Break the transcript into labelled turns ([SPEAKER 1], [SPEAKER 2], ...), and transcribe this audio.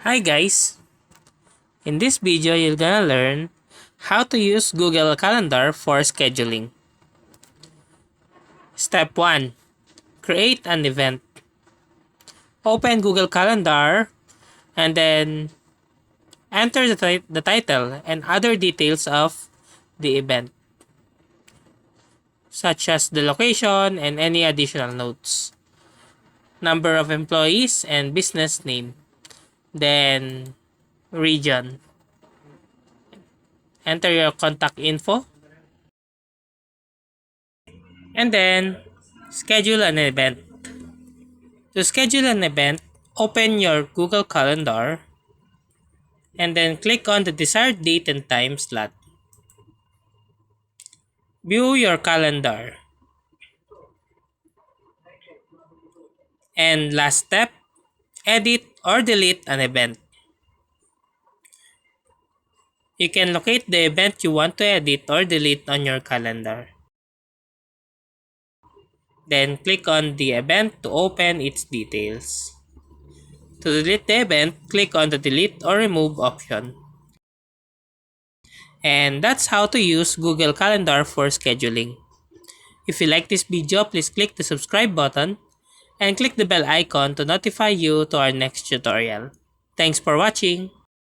[SPEAKER 1] Hi guys! In this video, you're gonna learn how to use Google Calendar for scheduling. Step 1. Create an event. Open Google Calendar and then enter the title and other details of the event, such as the location and any additional notes, number of employees and business name, then region. Enter your contact info and then schedule an event. To schedule an event, open your Google Calendar and then click on the desired date and time slot. View your calendar. And last step, edit or delete an event. You can locate the event you want to edit or delete on your calendar. Then click on the event to open its details. To delete the event, click on the delete or remove option. And that's how to use Google Calendar for scheduling. If you like this video, please click the subscribe button and click the bell icon to notify you to our next tutorial. Thanks for watching!